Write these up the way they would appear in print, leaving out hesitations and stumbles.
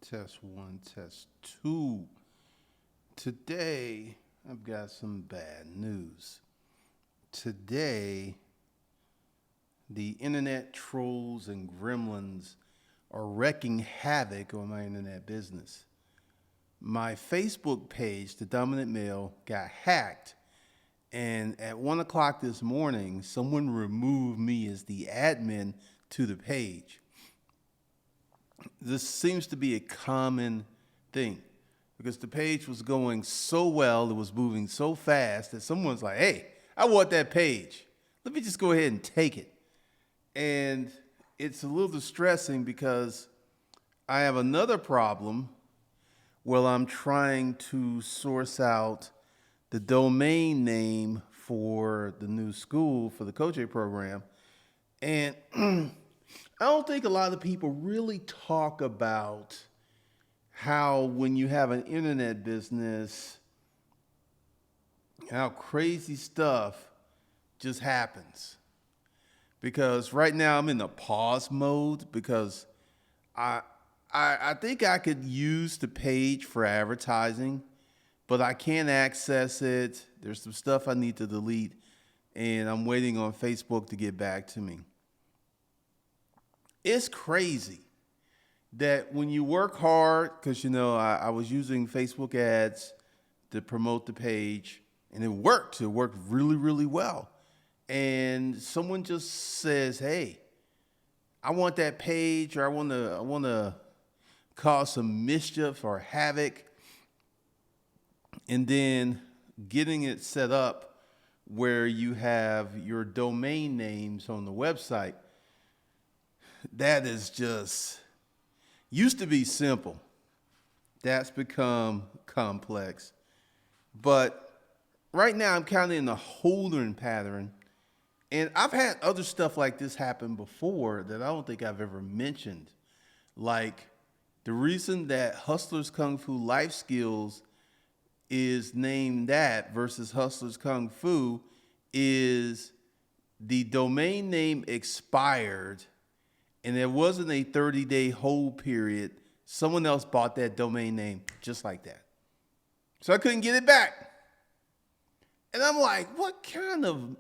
Test one, test two. Today, I've got some bad news. Today, the internet trolls and gremlins are wreaking havoc on my internet business. My Facebook page, The Dominant Male, got hacked, and at 1 o'clock this morning, someone removed me as the admin to the page. This seems to be a common thing because the page was going so well, it was moving so fast that someone's like, hey, I want that page. Let me just go ahead and take it. And it's a little distressing because I have another problem where I'm trying to source out the domain name for the new school for the coaching program. And I don't think a lot of people really talk about how when you have an internet business, how crazy stuff just happens. Because right now I'm in a pause mode because I I think I could use the page for advertising, but I can't access it. There's some stuff I need to delete, and I'm waiting on Facebook to get back to me. It's crazy that when you work hard, because I was using Facebook ads to promote the page, and it worked. It worked really, really well. And someone just says, "Hey, I want that page, or I want to cause some mischief or havoc," and then getting it set up where you have your domain names on the website. That is just used to be simple. That's become complex. But right now I'm kind of in a holding pattern. And I've had other stuff like this happen before that I don't think I've ever mentioned. Like the reason that Hustlers Kung Fu Life Skills is named that versus Hustlers Kung Fu is the domain name expired and there wasn't a 30-day hold period. Someone else bought that domain name just like that. So I couldn't get it back. And I'm like, what kind of,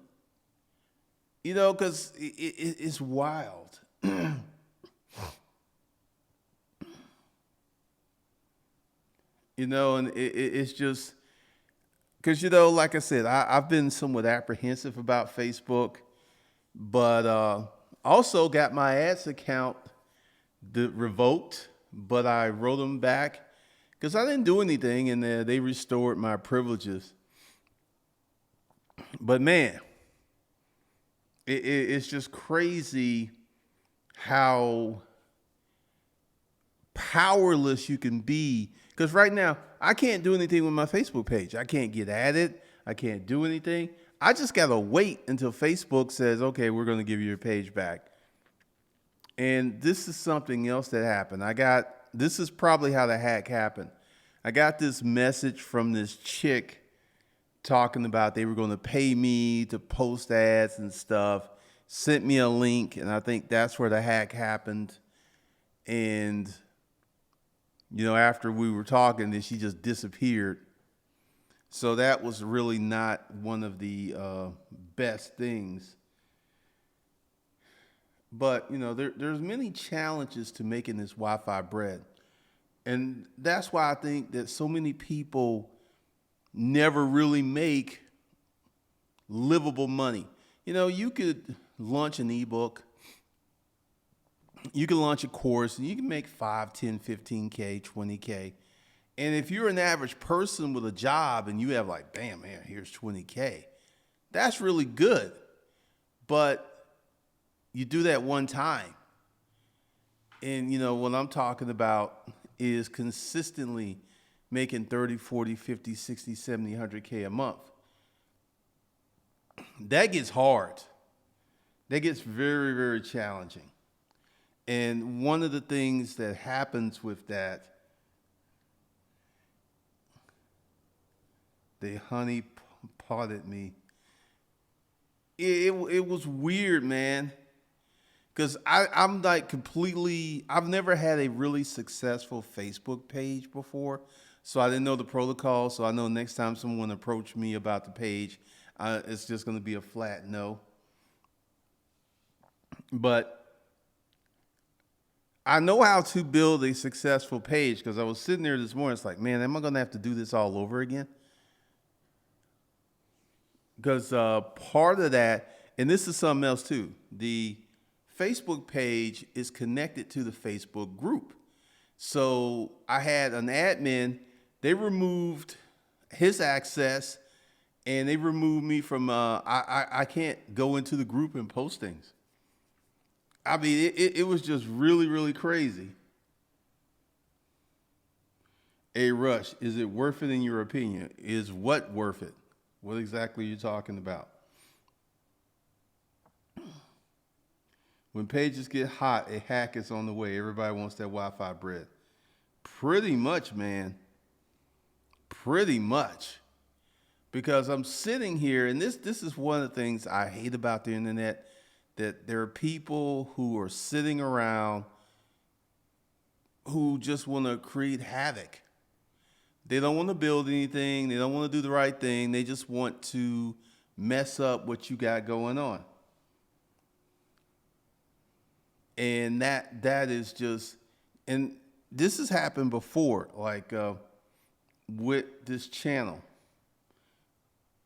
because it's wild. And it's just, because, like I said, I've been somewhat apprehensive about Facebook, but also got my ads account revoked, but I wrote them back because I didn't do anything, and they restored my privileges. But man, it's just crazy how powerless you can be. Because right now, I can't do anything with my Facebook page. I can't get at it. I can't do anything. I just got to wait until Facebook says, okay, we're going to give you your page back. And this is something else that happened. This is probably how the hack happened. I got this message from this chick talking about they were going to pay me to post ads and stuff, sent me a link, and I think that's where the hack happened. And, after we were talking, then she just disappeared. So that was really not one of the best things. But, there's many challenges to making this Wi-Fi bread. And that's why I think that so many people never really make livable money. You could launch an ebook, you can launch a course, and you can make 5, 10, 15K, 20K. And if you're an average person with a job and you have like, bam, man, here's 20K, that's really good. But you do that one time. And, what I'm talking about is consistently making 30, 40, 50, 60, 70, 100K a month. That gets hard. That gets very, very challenging. And one of the things that happens with that, they honey potted me. It was weird, man. Because I'm like completely, I've never had a really successful Facebook page before. So I didn't know the protocol. So I know next time someone approached me about the page, it's just going to be a flat no. But I know how to build a successful page because I was sitting there this morning. It's like, man, am I going to have to do this all over again? Because part of that, and this is something else too, the Facebook page is connected to the Facebook group. So I had an admin, they removed his access and they removed me from, I can't go into the group and post things. I mean, it was just really, really crazy. A Rush, is it worth it in your opinion? Is what worth it? What exactly are you talking about? When pages get hot, a hack is on the way. Everybody wants that Wi-Fi bread. Pretty much, man. Pretty much. Because I'm sitting here, and this is one of the things I hate about the internet, that there are people who are sitting around who just want to create havoc. They don't want to build anything. They don't want to do the right thing. They just want to mess up what you got going on. And that is just, and this has happened before, like with this channel.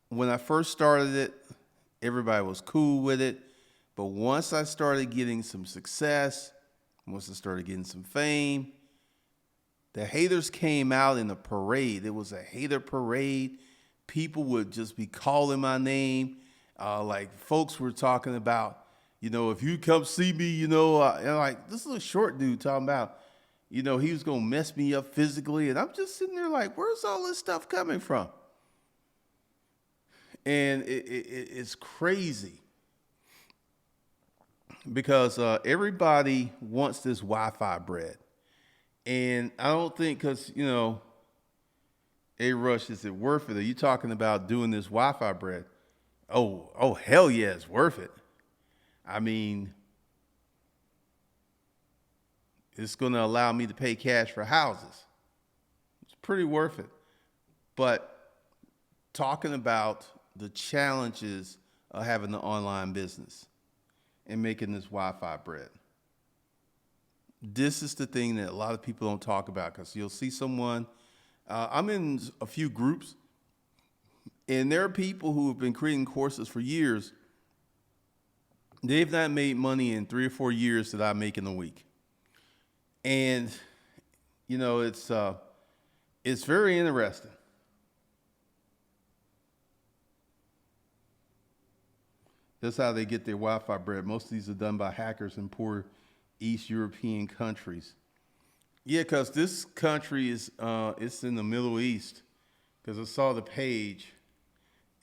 When I first started it, everybody was cool with it. But once I started getting some success, once I started getting some fame, the haters came out in a parade. It was a hater parade. People would just be calling my name. Like folks were talking about, if you come see me, and like this little short dude talking about, he was going to mess me up physically. And I'm just sitting there like, where's all this stuff coming from? And it's crazy because everybody wants this Wi-Fi bread. And I don't think because, A Rush, is it worth it? Are you talking about doing this Wi-Fi bread? Oh, hell yeah, it's worth it. I mean, it's going to allow me to pay cash for houses. It's pretty worth it. But talking about the challenges of having an online business and making this Wi-Fi bread. This is the thing that a lot of people don't talk about because you'll see someone, I'm in a few groups, and there are people who have been creating courses for years. They've not made money in 3 or 4 years that I make in a week. And, it's very interesting. That's how they get their Wi-Fi bread. Most of these are done by hackers in poor East European countries. Yeah, because this country is it's in the Middle East. Because I saw the page,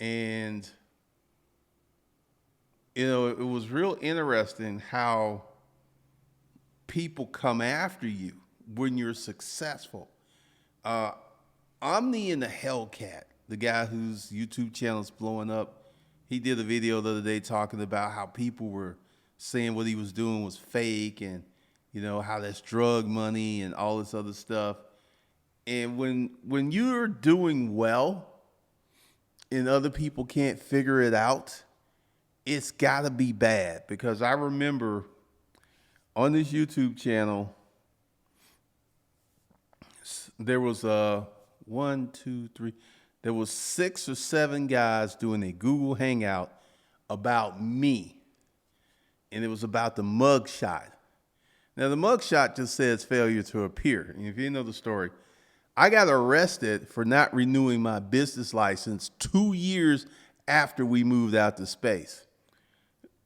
and it was real interesting how people come after you when you're successful. Omni and the Hellcat, the guy whose YouTube channel is blowing up, he did a video the other day talking about how people were saying what he was doing was fake and, how that's drug money and all this other stuff. And when you're doing well and other people can't figure it out, it's got to be bad. Because I remember on this YouTube channel, there was there was 6 or 7 guys doing a Google Hangout about me. And it was about the mug shot. Now, the mug shot just says failure to appear. And if you know the story, I got arrested for not renewing my business license 2 years after we moved out to space.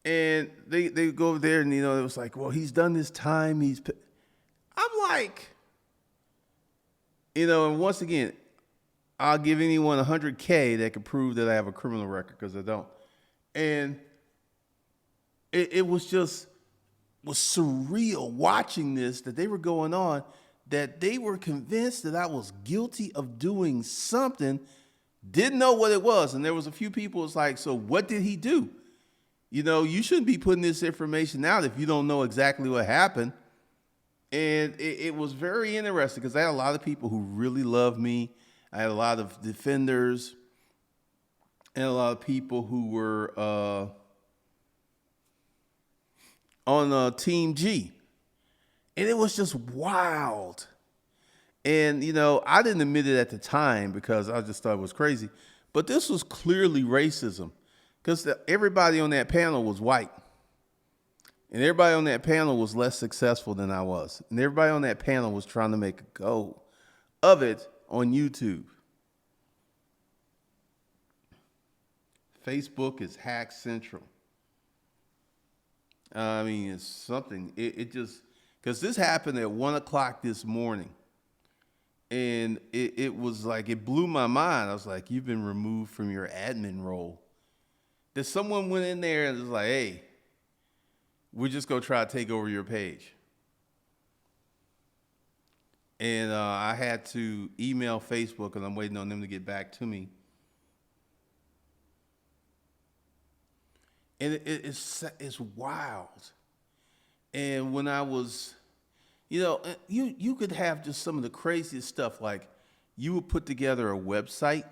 And they go over there and, it was like, well, he's done this time. I'm like, and once again, I'll give anyone $100K that could prove that I have a criminal record, because I don't. And it was surreal watching this, that they were going on, that they were convinced that I was guilty of doing something, didn't know what it was. And there was a few people, it's like, so what did he do? You shouldn't be putting this information out if you don't know exactly what happened. And it was very interesting because I had a lot of people who really loved me. I had a lot of defenders and a lot of people who were on Team G. And it was just wild. And, I didn't admit it at the time because I just thought it was crazy. But this was clearly racism because everybody on that panel was white. And everybody on that panel was less successful than I was. And everybody on that panel was trying to make a go of it on YouTube. Facebook is hack central. I mean, it's something. It just, because this happened at 1 o'clock this morning. And it was like, it blew my mind. I was like, you've been removed from your admin role. That someone went in there and was like, hey, we're just going to try to take over your page. And I had to email Facebook, and I'm waiting on them to get back to me. And it's wild. And when I was, you could have just some of the craziest stuff. Like you would put together a website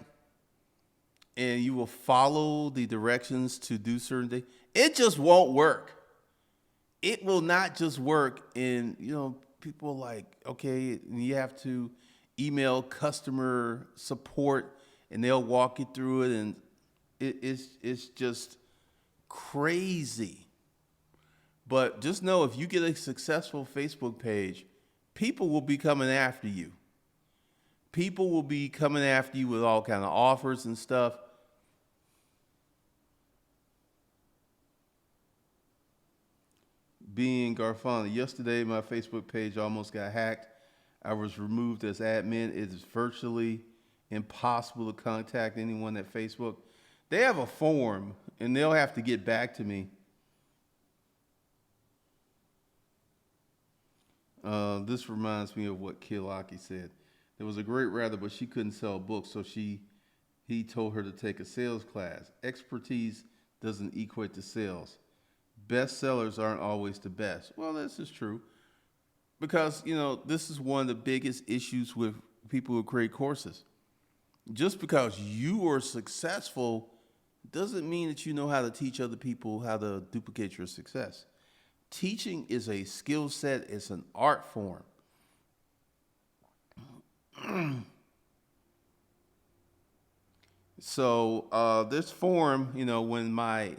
and you will follow the directions to do certain things. It just won't work. It will not just work. And, people are like, okay, you have to email customer support and they'll walk you through it. And it's just crazy. But just know if you get a successful Facebook page, people will be coming after you. People will be coming after you with all kind of offers and stuff. Being Garfana, yesterday my Facebook page almost got hacked. I was removed as admin. It is virtually impossible to contact anyone at Facebook. They have a form and they'll have to get back to me. This reminds me of what Kilaki said. There was a great writer, but she couldn't sell books, so he told her to take a sales class. Expertise doesn't equate to sales. Bestsellers aren't always the best. Well, this is true. Because, this is one of the biggest issues with people who create courses. Just because you are successful doesn't mean that you know how to teach other people how to duplicate your success. Teaching is a skill set. It's an art form. So this form, when my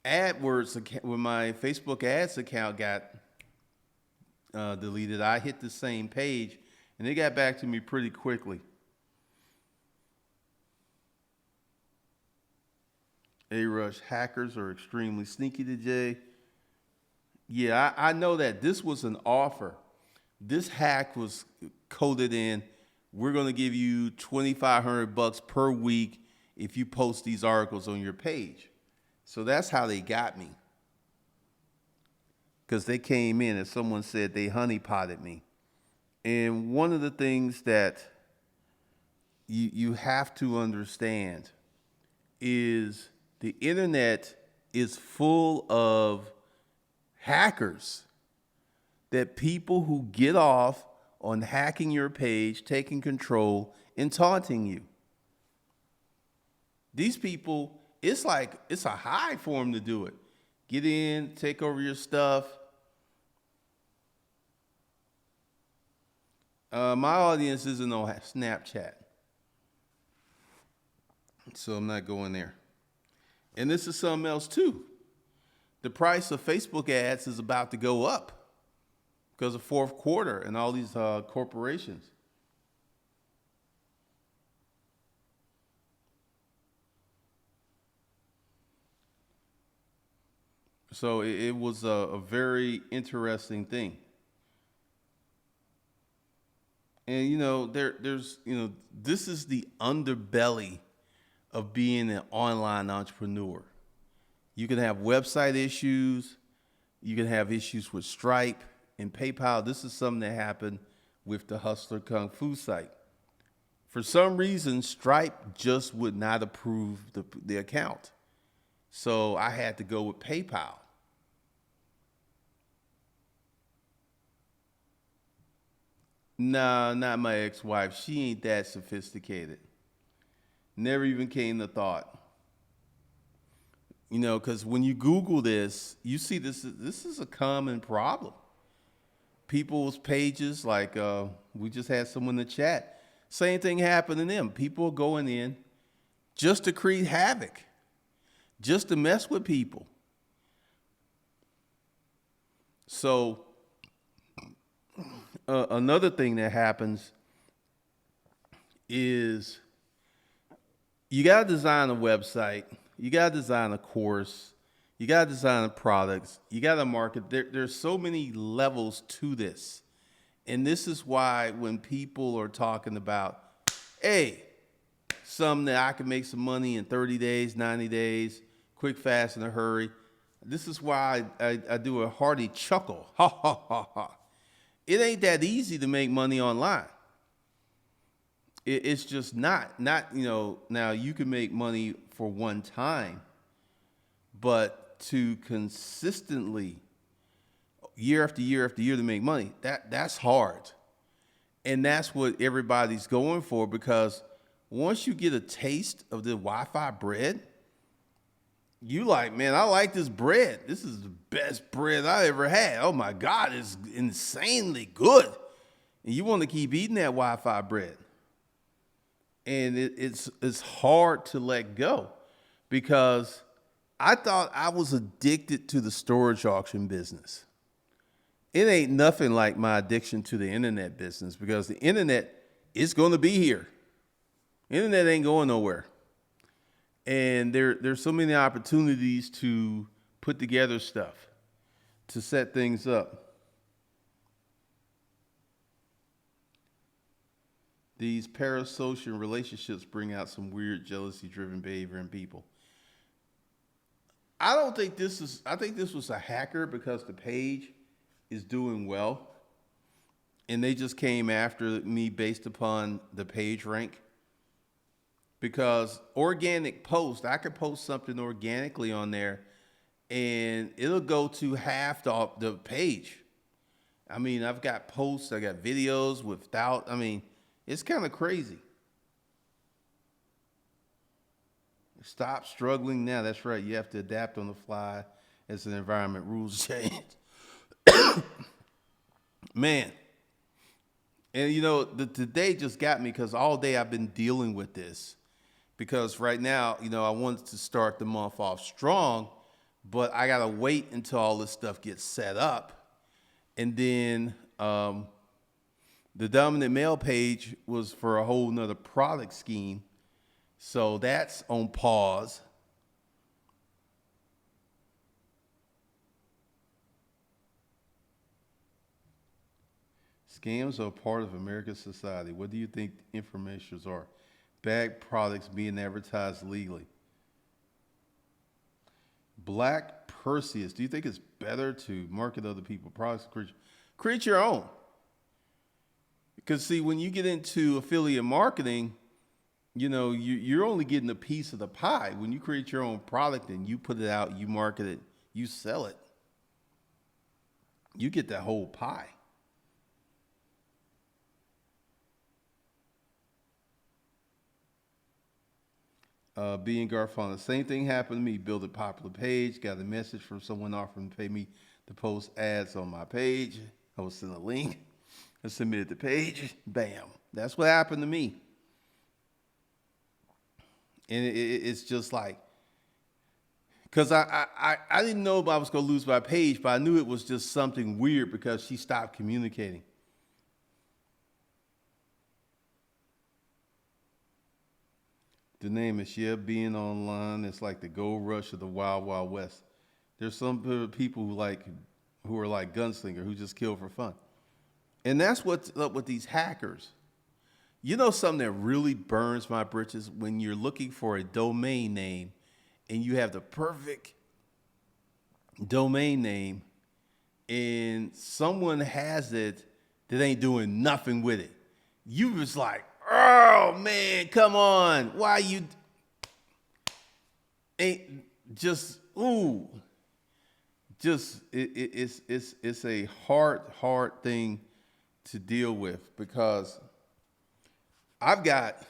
when my Facebook ads account got deleted, I hit the same page, and they got back to me pretty quickly. A-Rush, hackers are extremely sneaky today. Yeah, I know that this was an offer. This hack was coded in. We're going to give you $2,500 per week if you post these articles on your page. So that's how they got me. Because they came in, as someone said, they honeypotted me. And one of the things that you have to understand is the internet is full of hackers, that people who get off on hacking your page, taking control, and taunting you. These people, it's a high for them to do it. Get in, take over your stuff. My audience isn't on Snapchat, so I'm not going there. And this is something else too. The price of Facebook ads is about to go up because of fourth quarter and all these corporations. So it was a very interesting thing. And there's this is the underbelly of being an online entrepreneur. You can have website issues. You can have issues with Stripe and PayPal. This is something that happened with the Hustler Kung Fu site. For some reason, Stripe just would not approve the account. So I had to go with PayPal. Nah, not my ex-wife. She ain't that sophisticated. Never even came to thought. Because when you Google this, you see this is a common problem. People's pages, like we just had someone in the chat, same thing happened to them. People are going in just to create havoc, just to mess with people. So another thing that happens is you got to design a website, you got to design a course, you got to design the products, you got to market. There's so many levels to this. And this is why when people are talking about, hey, something that I can make some money in 30 days, 90 days, quick, fast, in a hurry, this is why I do a hearty chuckle. Ha, ha, ha, ha. It ain't that easy to make money online. It's just not, now you can make money for one time, but to consistently, year after year after year, to make money, that's hard. And that's what everybody's going for, because once you get a taste of the Wi-Fi bread, you like, man, I like this bread. This is the best bread I ever had. Oh my God, it's insanely good. And you want to keep eating that Wi-Fi bread. And it's hard to let go, because I thought I was addicted to the storage auction business. It ain't nothing like my addiction to the internet business, because the internet is going to be here. Internet ain't going nowhere. And there's so many opportunities to put together stuff, to set things up. These parasocial relationships bring out some weird jealousy-driven behavior in people. I think this was a hacker, because the page is doing well. And they just came after me based upon the page rank. Because organic post, I could post something organically on there and it'll go to half the page. I mean, I've got posts, I got videos without, it's kind of crazy. Stop struggling now. That's right. You have to adapt on the fly as an environment rules change. Man. And today just got me, because all day I've been dealing with this. Because right now, I wanted to start the month off strong, but I got to wait until all this stuff gets set up. And then the dominant male page was for a whole nother product scheme. So that's on pause. Scams are part of American society. What do you think informations are? Bag products being advertised legally. Black Perseus, do you think it's better to market other people's products? Create your own. Because see, when you get into affiliate marketing, you're only getting a piece of the pie. When you create your own product and you put it out, you market it, you sell it, you get that whole pie. Being Garfunkel, the same thing happened to me. Built a popular page, got a message from someone offering to pay me to post ads on my page. I was sent a link, I submitted the page, bam. That's what happened to me. And it's just like, because I didn't know if I was going to lose my page, but I knew it was just something weird, because she stopped communicating. The name is, being online, it's like the gold rush of the Wild Wild West. There's some people who are like gunslinger, who just kill for fun. And that's what's up with these hackers. Something that really burns my britches, when you're looking for a domain name and you have the perfect domain name and someone has it that ain't doing nothing with it. You was like, oh man, come on. Why you ain't just ooh, just it's a hard thing to deal with because I've got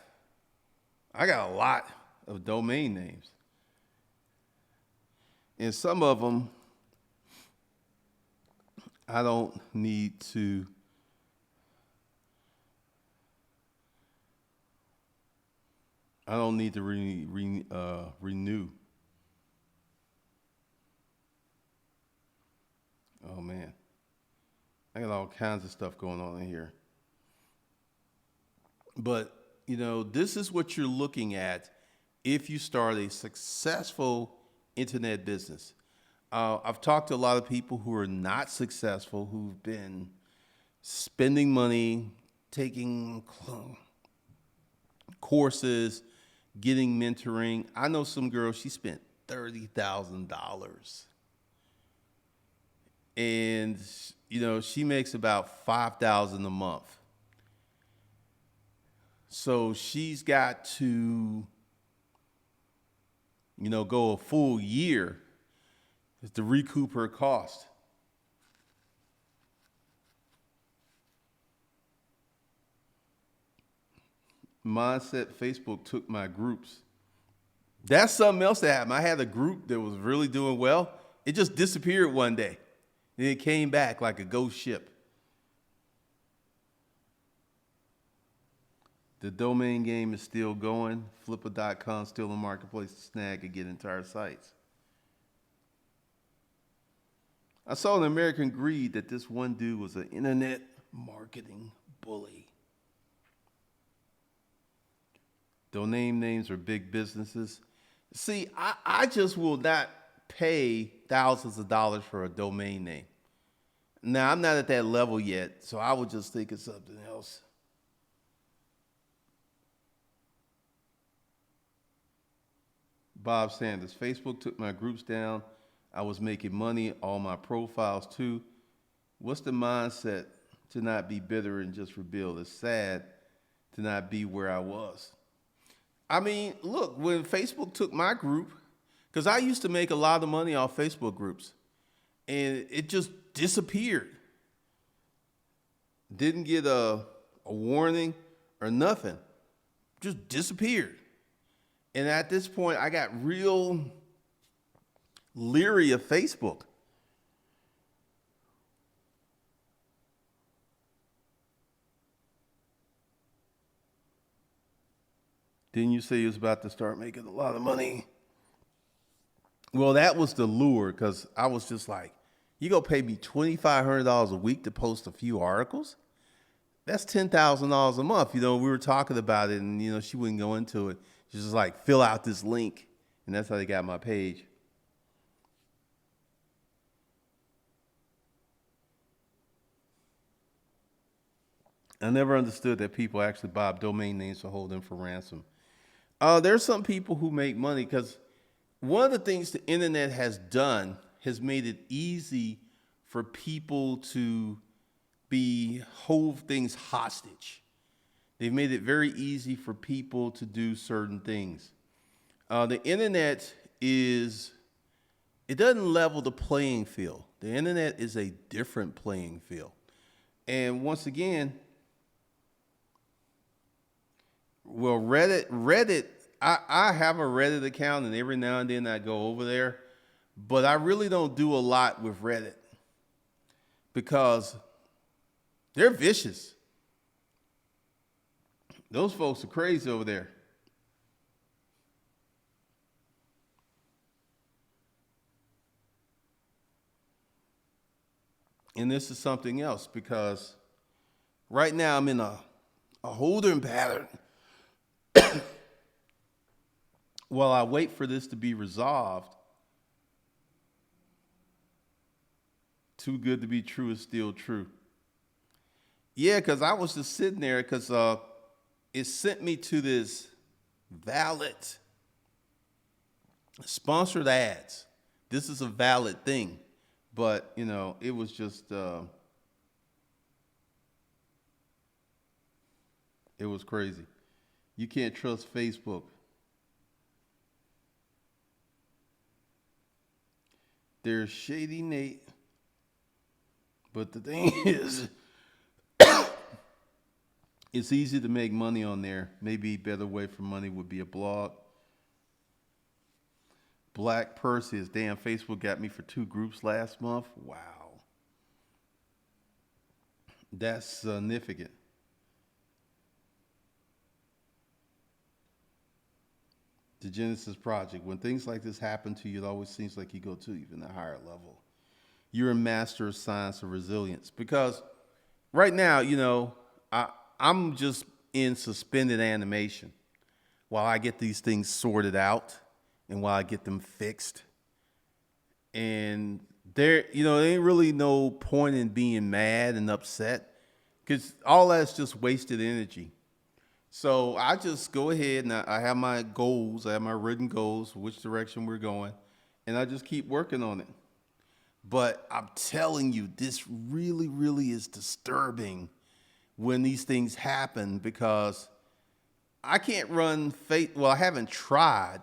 I got a lot of domain names, and some of them I don't need to. I don't need to renew. Oh man, I got all kinds of stuff going on in here. But this is what you're looking at if you start a successful internet business. I've talked to a lot of people who are not successful, who've been spending money, taking courses, getting mentoring. I know some girl, she spent $30,000, and she makes about 5,000 a month. So she's got to go a full year to recoup her cost. Mindset Facebook took my groups. That's something else that happened. I had a group that was really doing well. It just disappeared one day. And it came back like a ghost ship. The domain game is still going. Flipper.com still in the marketplace to snag and get entire sites. I saw in American Greed that this one dude was an internet marketing bully. Domain names are big businesses. See, I just will not pay thousands of dollars for a domain name. Now, I'm not at that level yet, so I would just think of something else. Bob Sanders, Facebook took my groups down. I was making money, all my profiles too. What's the mindset to not be bitter and just rebuild? It's sad to not be where I was. I mean, look, when Facebook took my group, because I used to make a lot of money off Facebook groups, and it just disappeared. Didn't get a warning or nothing. Just disappeared. And at this point, I got real leery of Facebook. Didn't you say you was about to start making a lot of money? Well, that was the lure, because I was just like, you gonna pay me $2,500 a week to post a few articles? That's $10,000 a month. We were talking about it, and she wouldn't go into it. She's just like, fill out this link, and that's how they got my page. I never understood that people actually buy domain names to hold them for ransom. There's some people who make money because one of the things the internet has done has made it easy for people to hold things hostage. They've made it very easy for people to do certain things. The internet it doesn't level the playing field. The internet is a different playing field. And once again, well, Reddit, I have a Reddit account, and every now and then I go over there, but I really don't do a lot with Reddit because they're vicious. Those folks are crazy over there. And this is something else because right now I'm in a holding pattern. While I wait for this to be resolved, too good to be true is still true. Yeah, because I was just sitting there because it sent me to this valid sponsored ads. This is a valid thing, but it was just it was crazy. You can't trust Facebook. There's Shady Nate. But the thing is, it's easy to make money on there. Maybe a better way for money would be a blog. Black Percy is damn Facebook got me for 2 groups last month. Wow. That's significant. The Genesis Project. When things like this happen to you, it always seems like you go to even a higher level. You're a master of science of resilience. Because right now, I'm just in suspended animation while I get these things sorted out and while I get them fixed. And there ain't really no point in being mad and upset because all that's just wasted energy. So I just go ahead and I have my goals, I have my written goals, which direction we're going, and I just keep working on it. But I'm telling you, this really, really is disturbing when these things happen because I can't run faith. Well, I haven't tried.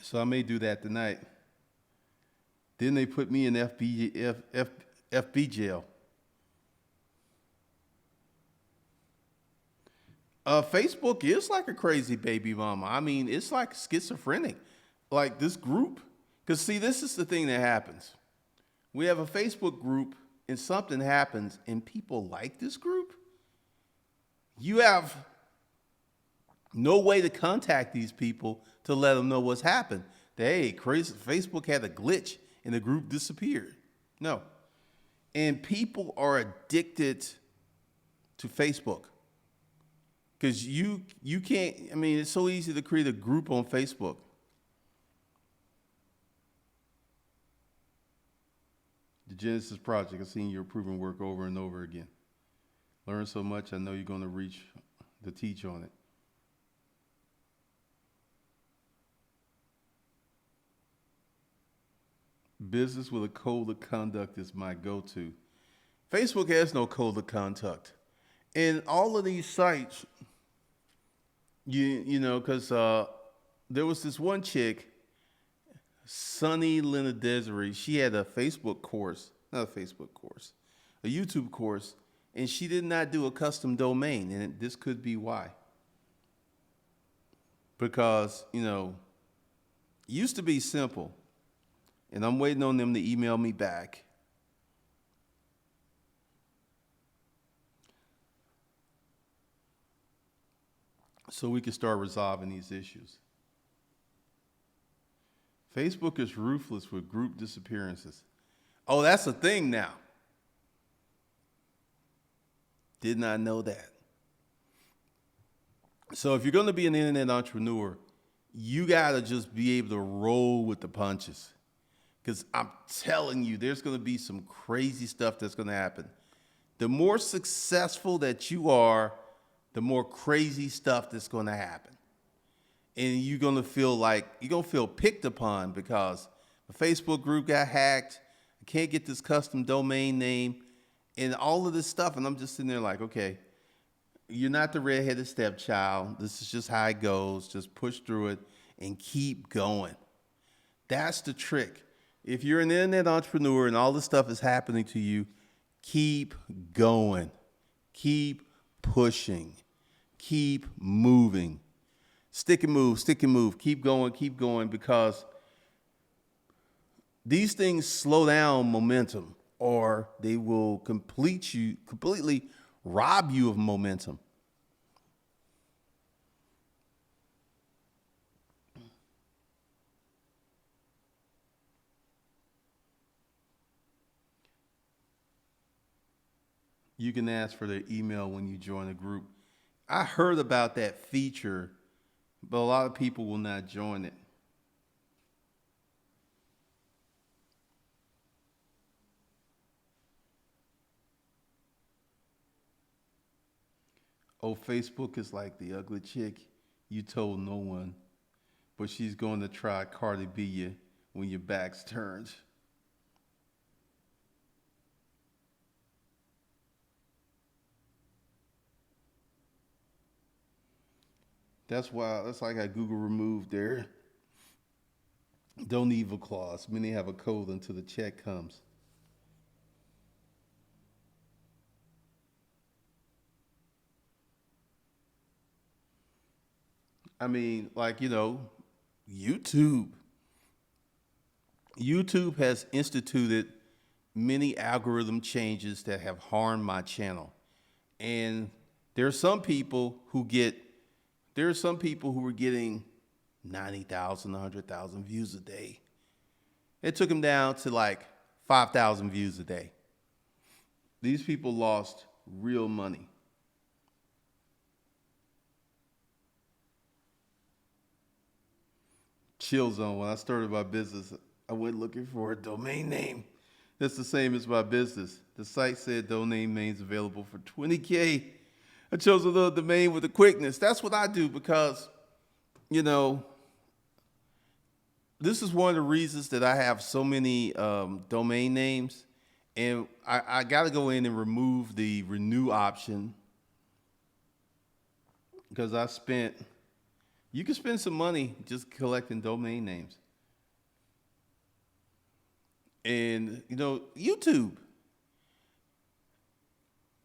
So I may do that tonight. Then they put me in FB jail. Facebook is like a crazy baby mama. I mean, it's like schizophrenic. Like this group. Because, see, this is the thing that happens. We have a Facebook group and something happens and people like this group. You have no way to contact these people to let them know what's happened. Hey, crazy, Facebook had a glitch and the group disappeared. No. And people are addicted to Facebook. Because you can't, I mean, it's so easy to create a group on Facebook. The Genesis Project, I've seen your proven work over and over again. Learn so much, I know you're going to reach the teach on it. Business with a code of conduct is my go-to. Facebook has no code of conduct. And all of these sites, because there was this one chick, Sunny Lena Desiree, she had a Facebook course, not a Facebook course, a YouTube course, and she did not do a custom domain, and this could be why. Because, it used to be simple, and I'm waiting on them to email me back. So we can start resolving these issues. Facebook is ruthless with group disappearances. Oh, that's a thing now. Did not know that. So if you're going to be an internet entrepreneur, you got to just be able to roll with the punches. Because I'm telling you, there's going to be some crazy stuff that's going to happen. The more successful that you are, the more crazy stuff that's going to happen. And you're going to feel picked upon because the Facebook group got hacked. I can't get this custom domain name and all of this stuff. And I'm just sitting there like, okay, you're not the redheaded stepchild. This is just how it goes. Just push through it and keep going. That's the trick. If you're an internet entrepreneur and all this stuff is happening to you, keep going. Keep pushing. Keep moving. Stick and move, stick and move. Keep going because these things slow down momentum or they will completely rob you of momentum. You can ask for their email when you join a group. I heard about that feature, but a lot of people will not join it. Oh, Facebook is like the ugly chick you told no one, but she's going to try Cardi B you when your back's turned. That's why I Google removed there. Don't evil clause. Many have a code until the check comes. I mean, like, YouTube. YouTube has instituted many algorithm changes that have harmed my channel. And there are some people who get, there are some people who were getting 90,000, 100,000 views a day. It took them down to like 5,000 views a day. These people lost real money. Chill zone. When I started my business, I went looking for a domain name. That's the same as my business. The site said domain names available for 20K. I chose a little domain with the quickness. That's what I do because, you know, this is one of the reasons that I have so many domain names. And I got to go in and remove the renew option because you can spend some money just collecting domain names. And, YouTube,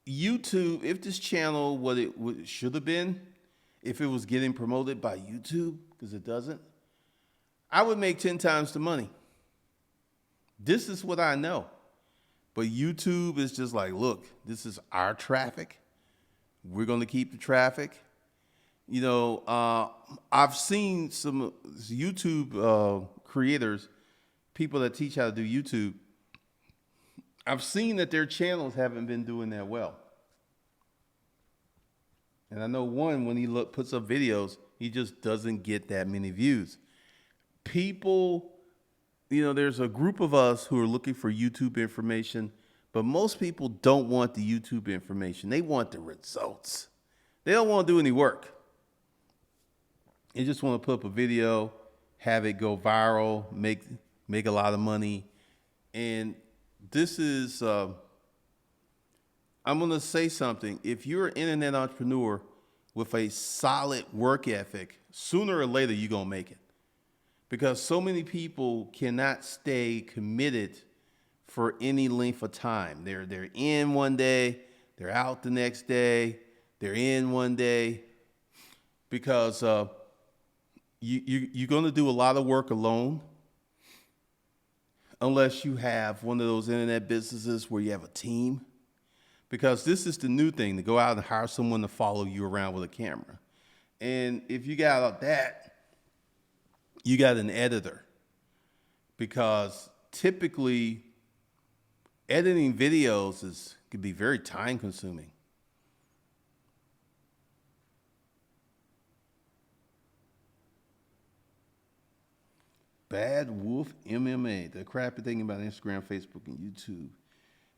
if this channel, what it should have been, if it was getting promoted by YouTube, because it doesn't, I would make 10 times the money. This is what I know. But YouTube is just like, look, this is our traffic. We're going to keep the traffic. I've seen some YouTube creators, people that teach how to do YouTube. I've seen that their channels haven't been doing that well. And I know one, when he puts up videos, he just doesn't get that many views. People, there's a group of us who are looking for YouTube information, but most people don't want the YouTube information. They want the results. They don't want to do any work. They just want to put up a video, have it go viral, make a lot of money. And this is, I'm going to say something. If you're an internet entrepreneur with a solid work ethic, sooner or later you're going to make it. Because so many people cannot stay committed for any length of time. They're in one day, they're out the next day, they're in one day, because you're going to do a lot of work alone, unless you have one of those internet businesses where you have a team. Because this is the new thing, to go out and hire someone to follow you around with a camera. And if you got that, you got an editor, because typically editing videos can be very time consuming. Bad Wolf MMA. The crappy thing about Instagram, Facebook, and YouTube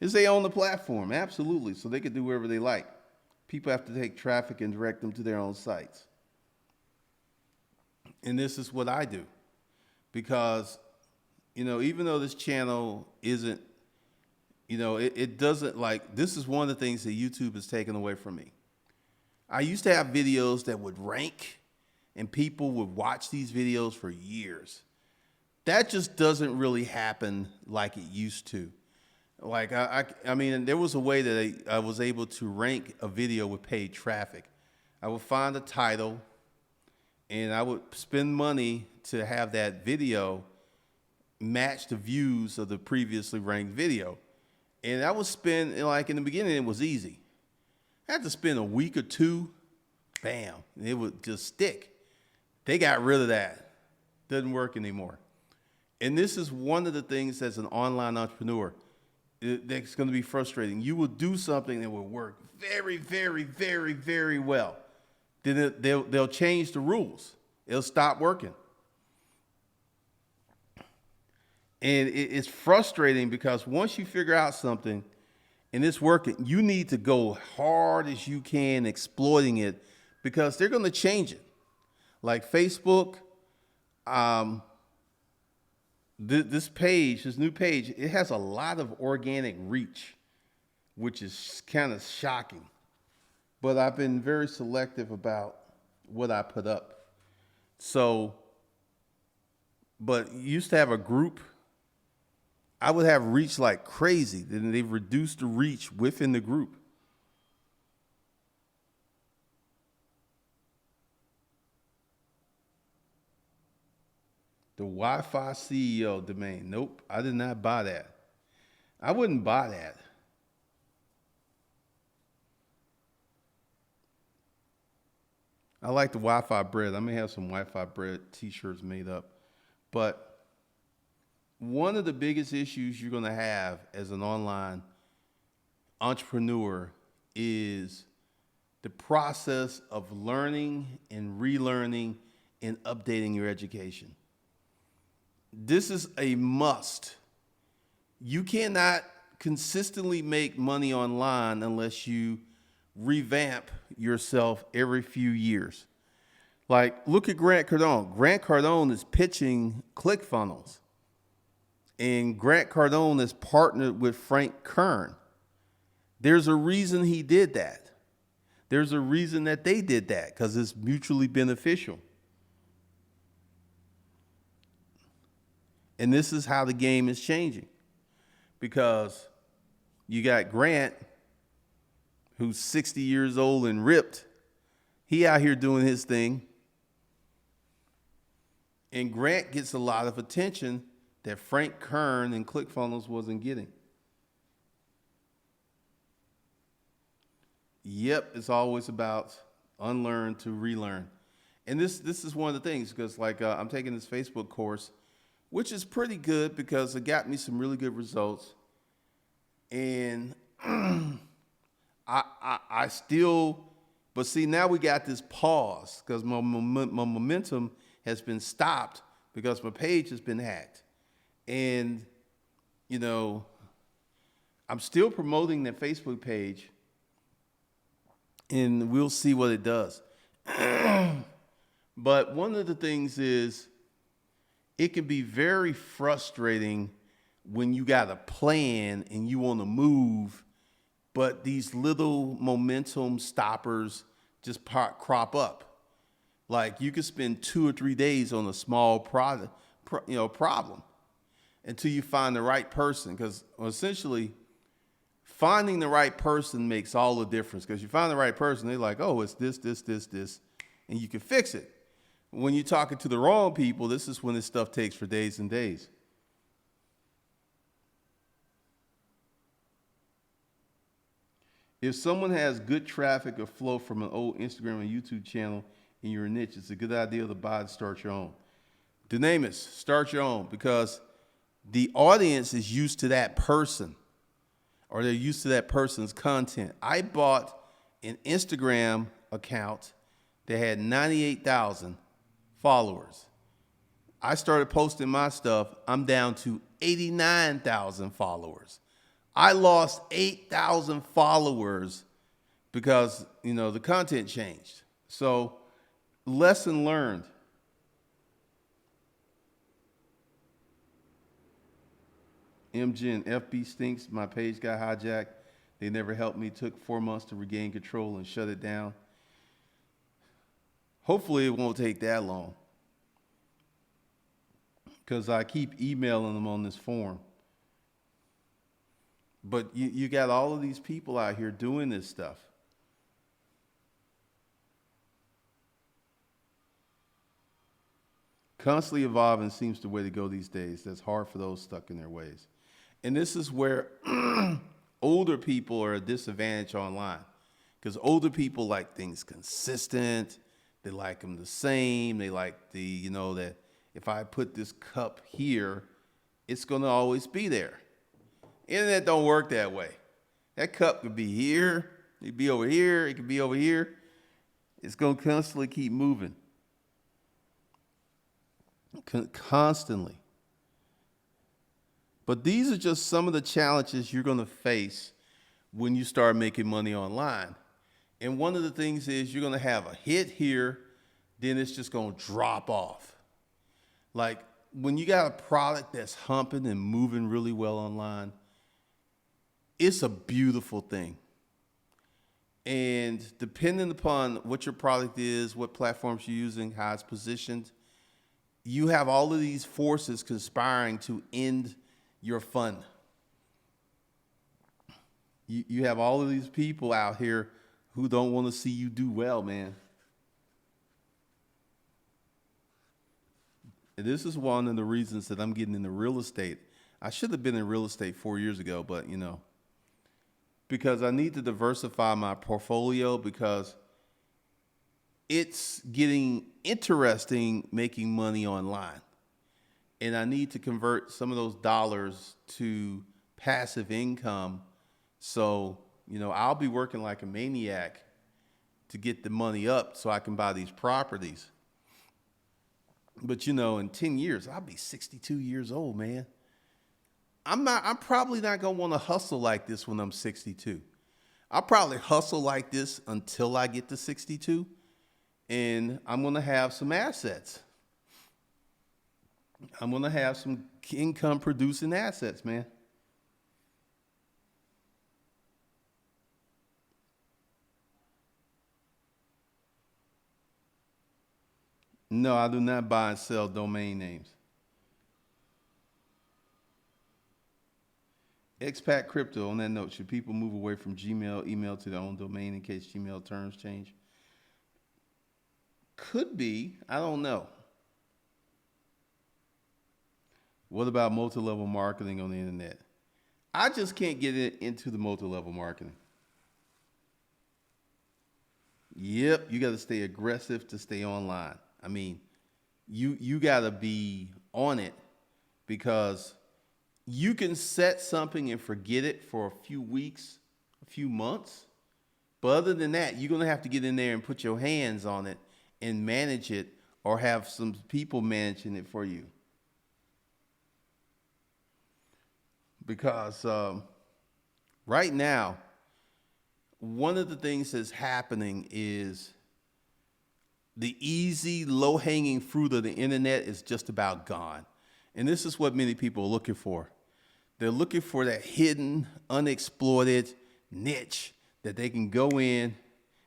is they own the platform. Absolutely. So they can do whatever they like. People have to take traffic and direct them to their own sites. And this is what I do, because, even though this channel isn't, it doesn't, like, this is one of the things that YouTube has taken away from me. I used to have videos that would rank and people would watch these videos for years. That just doesn't really happen like it used to. Like, I mean, there was a way that I was able to rank a video with paid traffic. I would find a title, and I would spend money to have that video match the views of the previously ranked video. And I would spend, like, in the beginning, it was easy. I had to spend a week or two, bam, it would just stick. They got rid of that. Doesn't work anymore. And this is one of the things as an online entrepreneur that's going to be frustrating. You will do something that will work very, very, very, very well. Then they'll change the rules. It'll stop working. And it's frustrating because once you figure out something and it's working, you need to go hard as you can exploiting it, because they're going to change it. Like Facebook, this new page, it has a lot of organic reach, which is kind of shocking. But I've been very selective about what I put up. So but you used to have a group. I would have reach like crazy. Then they've reduced the reach within the group. The Wi-Fi CEO domain. Nope, I did not buy that. I wouldn't buy that. I like the Wi-Fi bread. I may have some Wi-Fi bread t-shirts made up. But one of the biggest issues you're going to have as an online entrepreneur is the process of learning and relearning and updating your education. This is a must. You cannot consistently make money online unless you revamp yourself every few years. Like, look at Grant Cardone. Grant Cardone is pitching ClickFunnels. And Grant Cardone is partnered with Frank Kern. There's a reason he did that. There's a reason that they did that, because it's mutually beneficial. And this is how the game is changing. Because you got Grant, who's 60 years old and ripped. He out here doing his thing. And Grant gets a lot of attention that Frank Kern and ClickFunnels wasn't getting. Yep, it's always about unlearn to relearn. And this is one of the things, because like I'm taking this Facebook course, which is pretty good because it got me some really good results. And I still, but see, now we got this pause because my momentum has been stopped because my page has been hacked. And, you know, I'm still promoting that Facebook page, and we'll see what it does. But one of the things is, it can be very frustrating when you got a plan and you want to move, but these little momentum stoppers just crop up. Like, you could spend 2 or 3 days on a small problem until you find the right person. Because essentially, finding the right person makes all the difference. Because you find the right person, they're like, oh, it's this, and you can fix it. When you're talking to the wrong people, this is when this stuff takes for days and days. If someone has good traffic or flow from an old Instagram and YouTube channel in your niche, it's a good idea to buy and start your own. Dynamis, start your own, because the audience is used to that person, or they're used to that person's content. I bought an Instagram account that had 98,000 followers. I started posting my stuff. I'm down to 89,000 followers. I lost 8,000 followers because, the content changed. So, lesson learned. MGen, FB stinks. My page got hijacked. They never helped me. Took 4 months to regain control and shut it down. Hopefully it won't take that long, because I keep emailing them on this form. But you got all of these people out here doing this stuff. Constantly evolving seems the way to go these days. That's hard for those stuck in their ways. And this is where older people are at a disadvantage online, because older people like things consistent. They like them the same. They like that if I put this cup here, it's going to always be there. Internet don't work that way. That cup could be here. It could be over here. It could be over here. It's going to constantly keep moving. Constantly. But these are just some of the challenges you're going to face when you start making money online. And one of the things is, you're going to have a hit here, then it's just going to drop off. Like, when you got a product that's humping and moving really well online, it's a beautiful thing. And depending upon what your product is, what platforms you're using, how it's positioned, you have all of these forces conspiring to end your fun. You have all of these people out here who don't want to see you do well, man. And this is one of the reasons that I'm getting into real estate. I should have been in real estate 4 years ago, but because I need to diversify my portfolio because it's getting interesting making money online. And I need to convert some of those dollars to passive income. So, I'll be working like a maniac to get the money up so I can buy these properties. But, in 10 years, I'll be 62 years old, man. I'm probably not going to want to hustle like this when I'm 62. I'll probably hustle like this until I get to 62. And I'm going to have some assets. I'm going to have some income producing assets, man. No, I do not buy and sell domain names. Expat Crypto, on that note, should people move away from Gmail email to their own domain in case Gmail terms change? Could be. I don't know. What about multi-level marketing on the internet? I just can't get into the multi-level marketing. Yep, you got to stay aggressive to stay online. I mean, you got to be on it because you can set something and forget it for a few weeks, a few months. But other than that, you're going to have to get in there and put your hands on it and manage it or have some people managing it for you. Because right now, one of the things that's happening is the easy, low-hanging fruit of the internet is just about gone. And this is what many people are looking for. They're looking for that hidden, unexploited niche that they can go in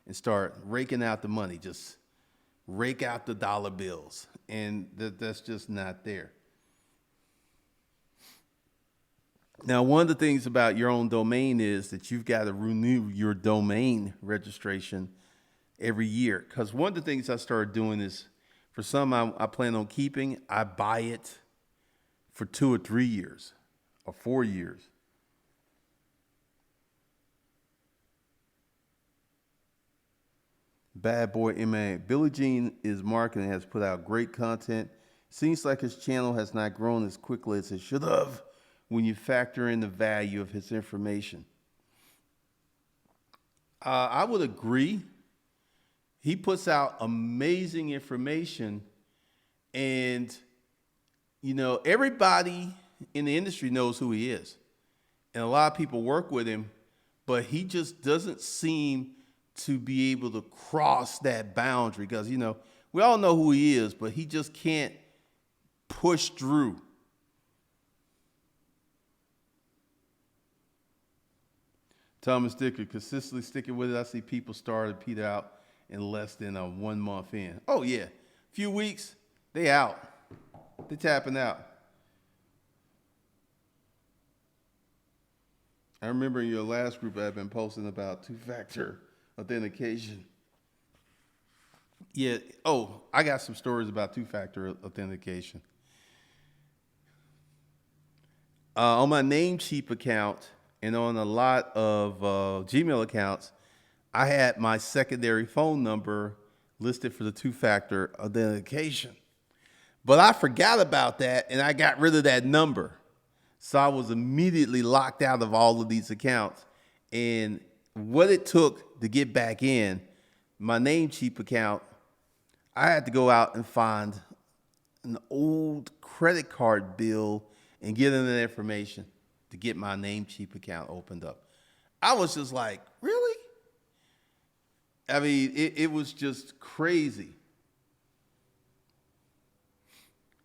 and start raking out the money, just rake out the dollar bills. And that's just not there. Now, one of the things about your own domain is that you've got to renew your domain registration every year. Because one of the things I started doing is, for some I plan on keeping, I buy it for 2 or 3 years or 4 years. Bad Boy MA. Billie Jean is marketing, has put out great content. Seems like his channel has not grown as quickly as it should have when you factor in the value of his information. I would agree. He puts out amazing information, and everybody in the industry knows who he is, and a lot of people work with him, but he just doesn't seem to be able to cross that boundary because we all know who he is, but he just can't push through. Thomas Dicker, consistently sticking with it. I see people start and peter out in less than a 1 month in. Oh yeah, few weeks, they out. They tapping out. I remember in your last group I've been posting about 2-factor authentication. Yeah. Oh, I got some stories about 2-factor authentication. On my Namecheap account and on a lot of Gmail accounts, I had my secondary phone number listed for the 2-factor authentication. But I forgot about that and I got rid of that number. So I was immediately locked out of all of these accounts. And what it took to get back in my Namecheap account, I had to go out and find an old credit card bill and get in that information to get my Namecheap account opened up. I was just like, really? I mean, it was just crazy.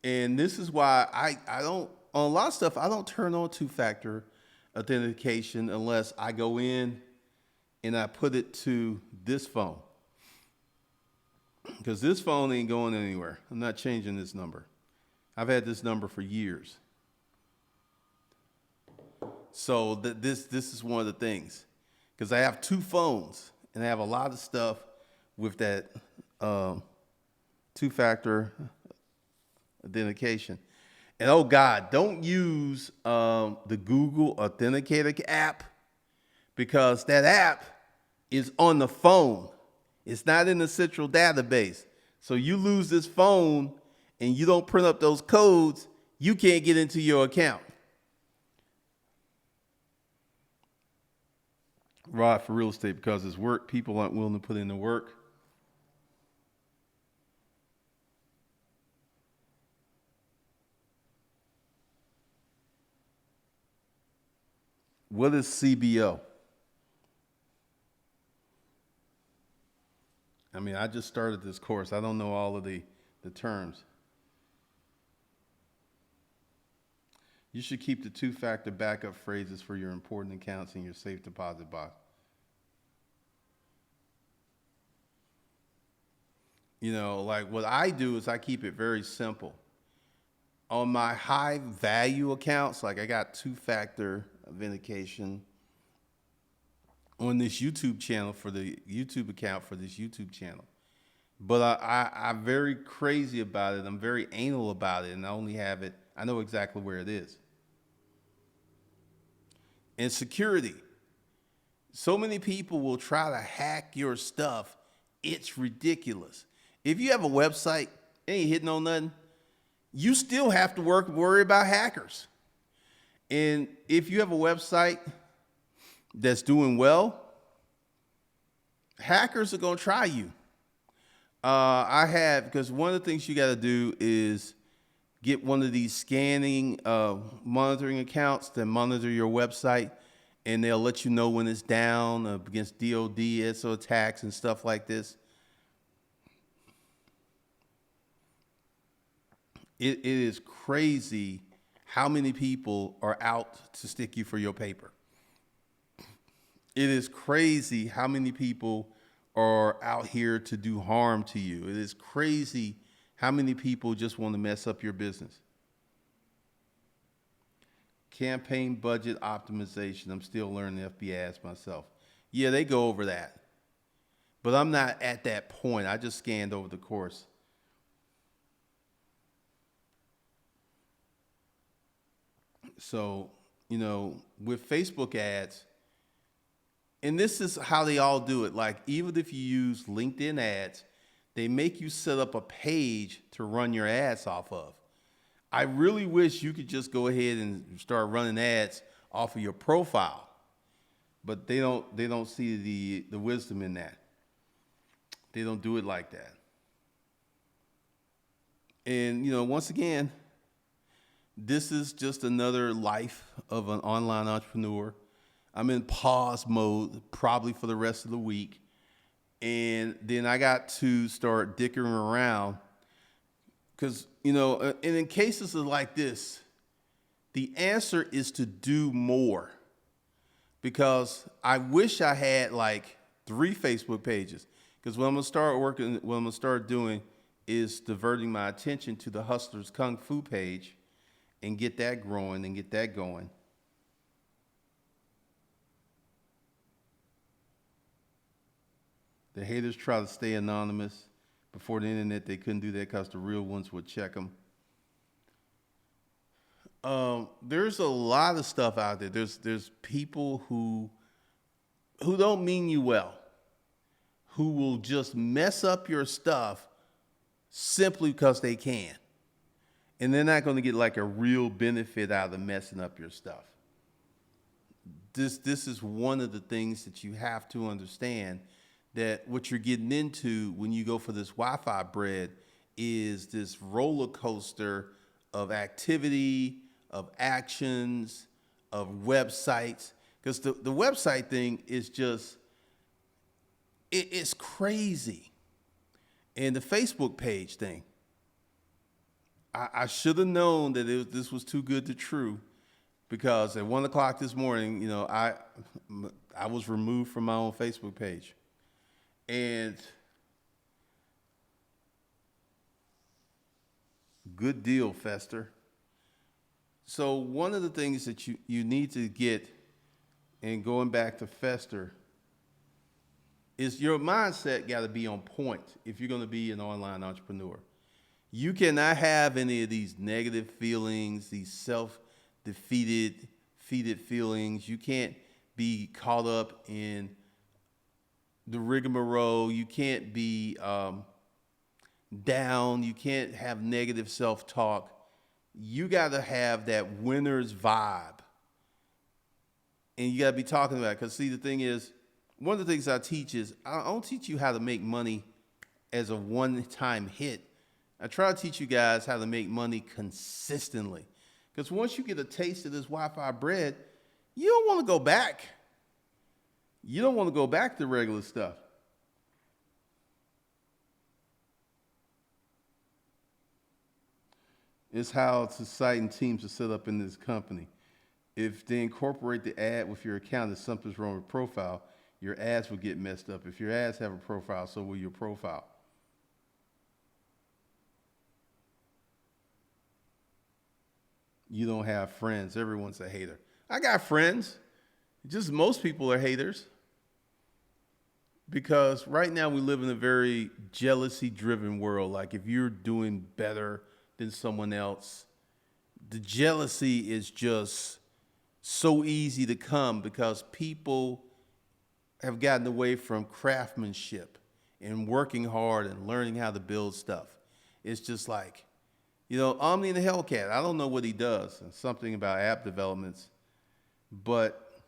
And this is why I don't, on a lot of stuff, I don't turn on 2-factor authentication unless I go in and I put it to this phone. Because this phone ain't going anywhere. I'm not changing this number. I've had this number for years. So this is one of the things, because I have two phones and I have a lot of stuff with that two-factor authentication. And oh God, don't use the Google Authenticator app, because that app is on the phone. It's not in the central database. So you lose this phone and you don't print up those codes, you can't get into your account. Right, for real estate, because it's work. People aren't willing to put in the work. What is CBO? I mean, I just started this course. I don't know all of the terms. You should keep the two-factor backup phrases for your important accounts in your safe deposit box. You know, like what I do is I keep it very simple. On my high value accounts, like I got two-factor authentication on this YouTube channel for the YouTube account for this YouTube channel. But I'm very crazy about it. I'm very anal about it, and I only have it, I know exactly where it is. And security. So many people will try to hack your stuff. It's ridiculous. If you have a website, it ain't hitting on nothing, you still have to worry about hackers. And if you have a website that's doing well, hackers are going to try you. Because one of the things you got to do is get one of these scanning monitoring accounts that monitor your website, and they'll let you know when it's down against DoD, SO attacks and stuff like this. It is crazy how many people are out to stick you for your paper. It is crazy how many people are out here to do harm to you. It is crazy how many people just want to mess up your business. Campaign budget optimization. I'm still learning FBI ads myself. Yeah, they go over that. But I'm not at that point. I just scanned over the course. So, you know, with Facebook ads, and this is how they all do it. Like, even if you use LinkedIn ads, they make you set up a page to run your ads off of. I really wish you could just go ahead and start running ads off of your profile, but they don't see the wisdom in that. They don't do it like that. And, you know, once again, this is just another life of an online entrepreneur. I'm in pause mode probably for the rest of the week. And then I got to start dickering around because, you know, and in cases like this, the answer is to do more, because I wish I had like 3 Facebook pages. Because what I'm gonna start doing is diverting my attention to the Hustlers Kung Fu page and get that growing and get that going. The haters try to stay anonymous. Before the internet, they couldn't do that because the real ones would check them. There's a lot of stuff out there. There's people who don't mean you well, who will just mess up your stuff simply because they can. And they're not going to get like a real benefit out of messing up your stuff. This is one of the things that you have to understand, that what you're getting into when you go for this Wi-Fi bread is this roller coaster of activity, of actions, of websites. Because the website thing is just, it's crazy. And the Facebook page thing, I should have known that this was too good to true, because at 1 o'clock this morning, you know, I was removed from my own Facebook page. And Good deal, Fester. So one of the things that you need to get, and going back to Fester, is your mindset got to be on point if you're going to be an online entrepreneur. You cannot have any of these negative feelings, these self-defeated feelings. You can't be caught up in the rigmarole. You can't be down. You can't have negative self-talk. You got to have that winner's vibe. And you got to be talking about it. Because, see, the thing is, one of the things I teach is I don't teach you how to make money as a one-time hit. I try to teach you guys how to make money consistently. Because once you get a taste of this Wi-Fi bread, you don't want to go back. You don't want to go back to regular stuff. It's how society teams are set up in this company. If they incorporate the ad with your account, if something's wrong with profile, your ads will get messed up. If your ads have a profile, so will your profile. You don't have friends. Everyone's a hater. I got friends. Just most people are haters. Because right now we live in a very jealousy-driven world. Like if you're doing better than someone else, the jealousy is just so easy to come because people have gotten away from craftsmanship and working hard and learning how to build stuff. It's just like, Omni the Hellcat, I don't know what he does, and something about app developments, but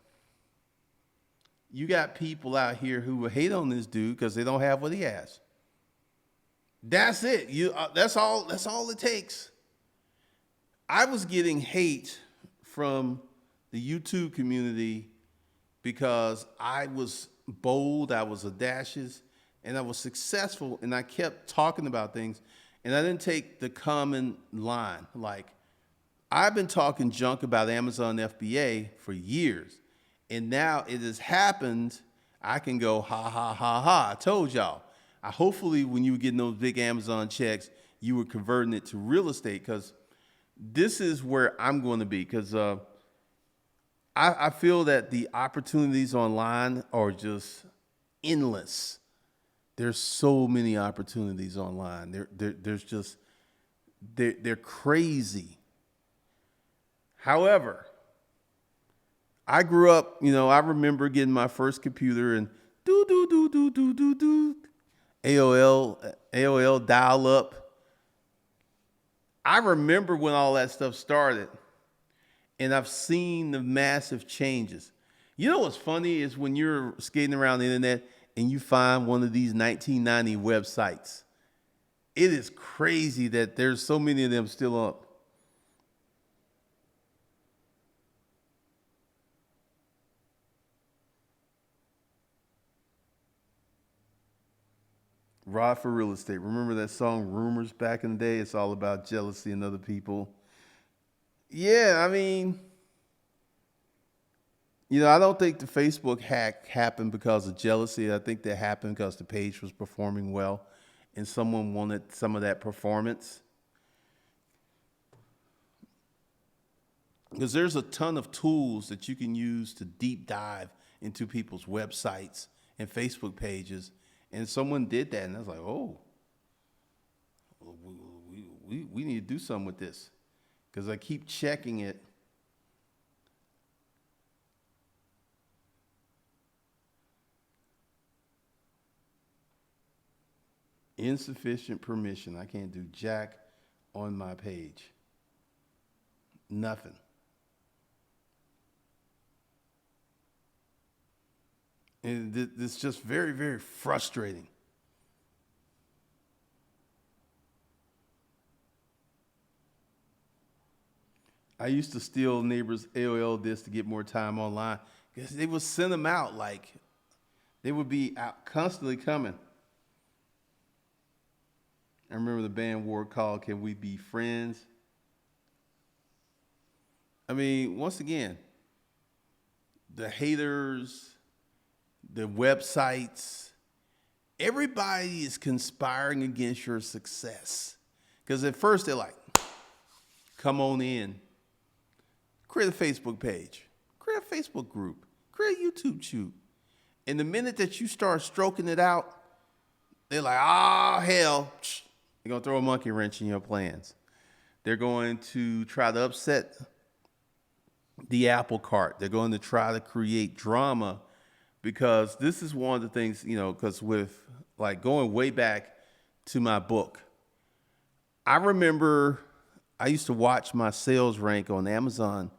you got people out here who will hate on this dude because they don't have what he has. That's it. That's all it takes. I was getting hate from the YouTube community because I was bold, I was audacious, and I was successful, and I kept talking about things, and I didn't take the common line. Like, I've been talking junk about Amazon FBA for years, and now it has happened. I can go, ha, ha, ha, ha, I told y'all. Hopefully when you were getting those big Amazon checks, you were converting it to real estate, because this is where I'm going to be, because I feel that the opportunities online are just endless. There's so many opportunities online. They're crazy. However, I grew up, I remember getting my first computer and AOL dial up. I remember when all that stuff started. And I've seen the massive changes. You know what's funny is when you're skating around the internet and you find one of these 1990 websites. It is crazy that there's so many of them still up. Rod for real estate. Remember that song Rumors back in the day? It's all about jealousy and other people. Yeah, I mean, I don't think the Facebook hack happened because of jealousy. I think that happened because the page was performing well and someone wanted some of that performance. Because there's a ton of tools that you can use to deep dive into people's websites and Facebook pages. And someone did that, and I was like, oh, we need to do something with this. Because I keep checking it. Insufficient permission. I can't do jack on my page. Nothing. And it's just very, very frustrating. I used to steal neighbors' AOL discs to get more time online because they would send them out like they would be out constantly coming. I remember the band war called "Can We Be Friends?" I mean, once again, the haters, the websites, everybody is conspiring against your success. Because at first they're like, Come on in. Create a Facebook page. Create a Facebook group. Create a YouTube shoot. And the minute that you start stroking it out, they're like, oh, hell. They're going to throw a monkey wrench in your plans. They're going to try to upset the apple cart. They're going to try to create drama, because this is one of the things, because with like going way back to my book, I remember I used to watch my sales rank on Amazon,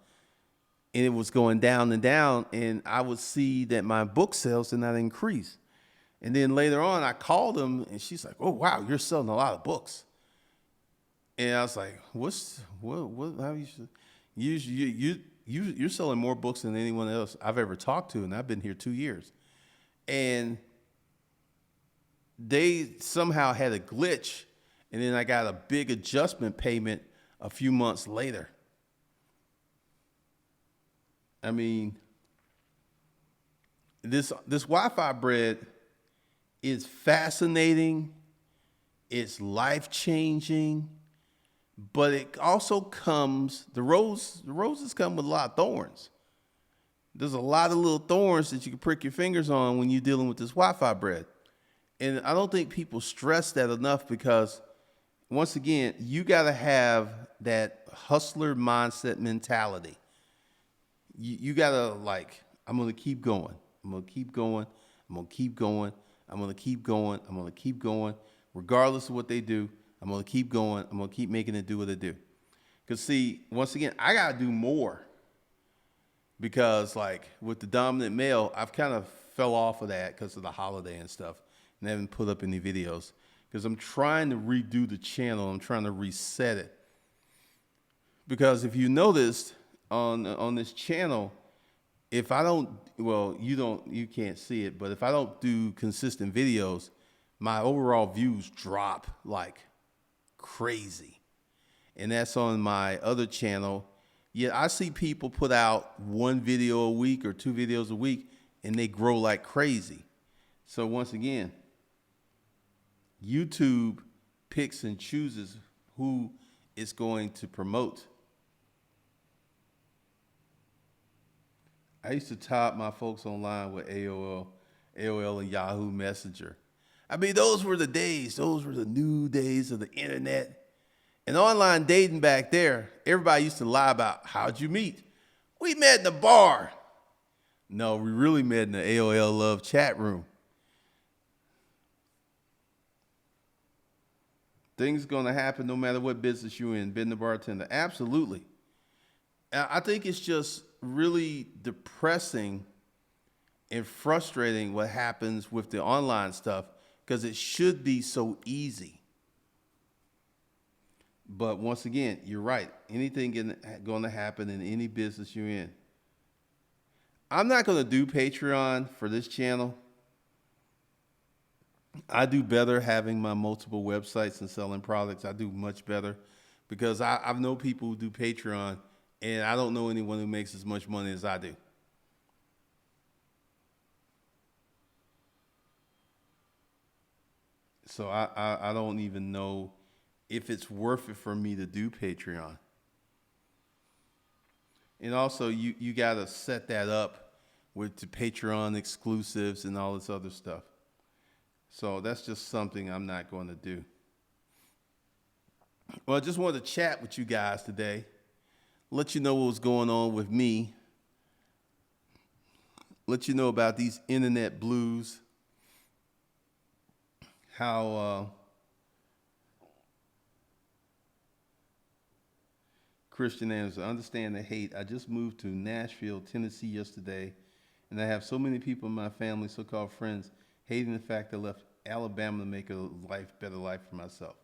and it was going down and down, and I would see that my book sales did not increase. And then later on, I called them, and she's like, "Oh wow, you're selling a lot of books." And I was like, what? How you're selling more books than anyone else I've ever talked to, and I've been here 2 years. And they somehow had a glitch, and then I got a big adjustment payment a few months later. I mean, this Wi-Fi bread is fascinating. It's life-changing, but it also comes, the roses come with a lot of thorns. There's a lot of little thorns that you can prick your fingers on when you're dealing with this Wi-Fi bread. And I don't think people stress that enough, because once again, you got to have that hustler mindset mentality. You got to like, I'm going to keep going. I'm going to keep going. I'm going to keep going. I'm going to keep going. I'm going to keep going. Regardless of what they do, I'm going to keep going. I'm going to keep making it do what it do. Because see, once again, I got to do more. Because like with the dominant male, I've kind of fell off of that because of the holiday and stuff. And I haven't put up any videos. Because I'm trying to redo the channel. I'm trying to reset it. Because if you noticed on this channel, if I don't, well, you can't see it, but if I don't do consistent videos, my overall views drop like crazy. And that's on my other channel. Yet I see people put out 1 video a week or 2 videos a week, and they grow like crazy. So once again, YouTube picks and chooses who it's going to promote. I used to top my folks online with AOL and Yahoo Messenger. I mean, those were the days. Those were the new days of the internet. And online dating back there, everybody used to lie about, how'd you meet? We met in a bar. No, we really met in the AOL Love chat room. Things going to happen no matter what business you're in, being the bartender. Absolutely. I think it's just really depressing and frustrating what happens with the online stuff, because it should be so easy. But once again, you're right. Anything going to happen in any business you're in. I'm not going to do Patreon for this channel. I do better having my multiple websites and selling products. I do much better, because I know people who do Patreon, and I don't know anyone who makes as much money as I do. So I don't even know if it's worth it for me to do Patreon. And also, you got to set that up with the Patreon exclusives and all this other stuff. So that's just something I'm not going to do. Well, I just wanted to chat with you guys today. Let you know what was going on with me. Let you know about these internet blues. How Christian Anderson, understand the hate. I just moved to Nashville, Tennessee yesterday, and I have so many people in my family, so-called friends, hating the fact I left Alabama to make a better life for myself.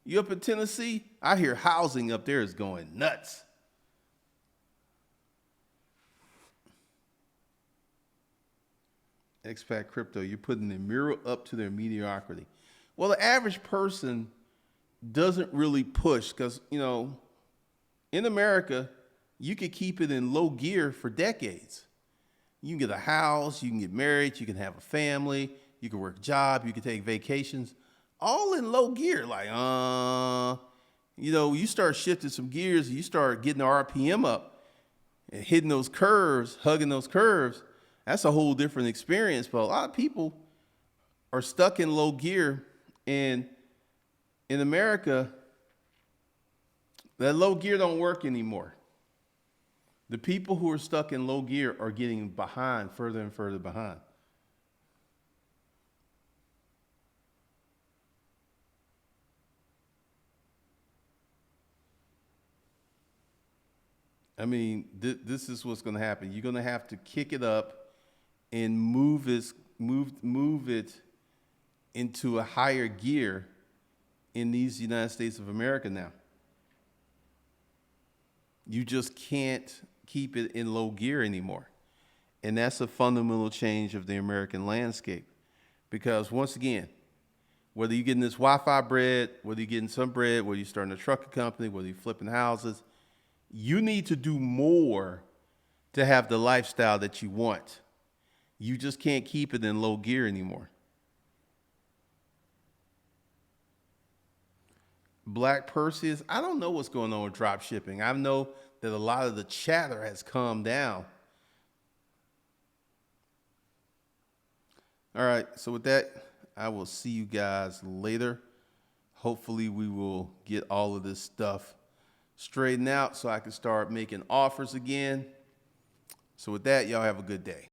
You up in Tennessee? I hear housing up there is going nuts. Expat Crypto, you're putting the mirror up to their mediocrity. Well, the average person doesn't really push, because, in America, you could keep it in low gear for decades. You can get a house, you can get married, you can have a family, you can work a job, you can take vacations, all in low gear. Like, You know, you start shifting some gears, you start getting the RPM up and hitting those curves, hugging those curves. That's a whole different experience. But a lot of people are stuck in low gear, and in America, that low gear don't work anymore. The people who are stuck in low gear are getting behind, further and further behind. I mean, this is what's going to happen. You're going to have to kick it up and move it into a higher gear in these United States of America now. You just can't keep it in low gear anymore. And that's a fundamental change of the American landscape. Because once again, whether you're getting this Wi-Fi bread, whether you're getting some bread, whether you're starting a trucking company, whether you're flipping houses, you need to do more to have the lifestyle that you want. You just can't keep it in low gear anymore. Black Perseus, I don't know what's going on with drop shipping. I know that a lot of the chatter has calmed down. All right, so with that, I will see you guys later. Hopefully we will get all of this stuff straightened out so I can start making offers again. So with that, y'all have a good day.